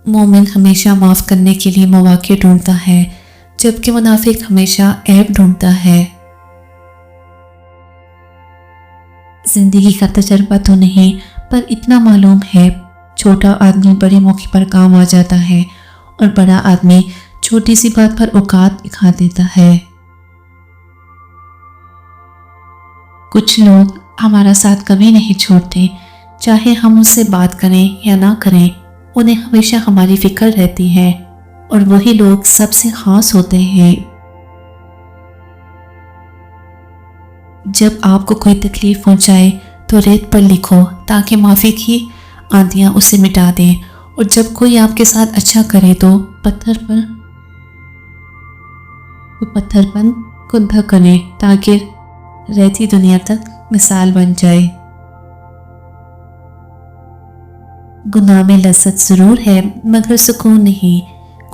مومن ہمیشہ معاف کرنے کے لیے مواقع ڈھونڈتا ہے، جبکہ منافق ہمیشہ عیب ڈھونڈتا ہے۔ زندگی کا تجربہ تو نہیں، پر اتنا معلوم ہے، چھوٹا آدمی بڑے موقع پر کام آ جاتا ہے اور بڑا آدمی چھوٹی سی بات پر اوقات دکھا دیتا ہے۔ کچھ لوگ ہمارا ساتھ کبھی نہیں چھوڑتے، چاہے ہم ان سے بات کریں یا نہ کریں، انہیں ہمیشہ ہماری فکر رہتی ہے، اور وہی لوگ سب سے خاص ہوتے ہیں۔ جب آپ کو کوئی تکلیف پہنچائے تو ریت پر لکھو تاکہ معافی کی آندیاں اسے مٹا دیں، اور جب کوئی آپ کے ساتھ اچھا کرے تو پتھر پر کندھا کریں تاکہ رہتی دنیا تک مثال بن جائے۔ گناہ میں لذت ضرور ہے مگر سکون نہیں۔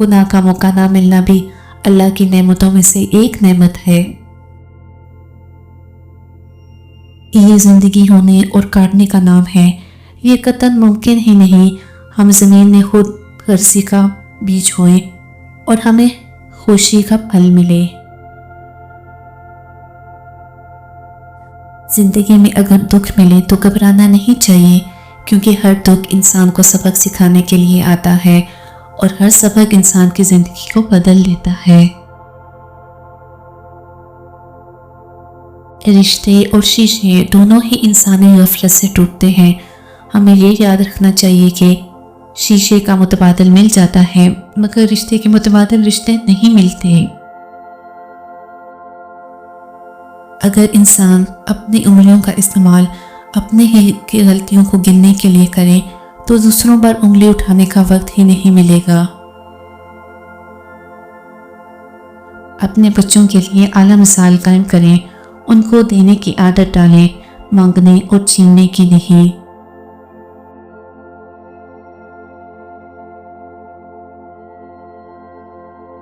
گناہ کا موقع نہ ملنا بھی اللہ کی نعمتوں میں سے ایک نعمت ہے۔ یہ زندگی ہونے اور کاٹنے کا نام ہے، یہ قطعاً ممکن ہی نہیں ہم زمین میں خود غرضی کا بیج ہوئیں اور ہمیں خوشی کا پھل ملے۔ زندگی میں اگر دکھ ملے تو گھبرانا نہیں چاہیے، کیونکہ ہر دکھ انسان کو سبق سکھانے کے لیے آتا ہے، اور ہر سبق انسان کی زندگی کو بدل دیتا ہے۔ رشتے اور شیشے دونوں ہی انسانی غفلت سے ٹوٹتے ہیں۔ ہمیں یہ یاد رکھنا چاہیے کہ شیشے کا متبادل مل جاتا ہے مگر رشتے کے متبادل رشتے نہیں ملتے۔ اگر انسان اپنی انگلیوں کا استعمال اپنے ہی کی غلطیوں کو گننے کے لیے کرے تو دوسروں پر انگلی اٹھانے کا وقت ہی نہیں ملے گا۔ اپنے بچوں کے لیے اعلیٰ مثال قائم کریں، ان کو دینے کی عادت ڈالیں، مانگنے اور چھیننے کی نہیں۔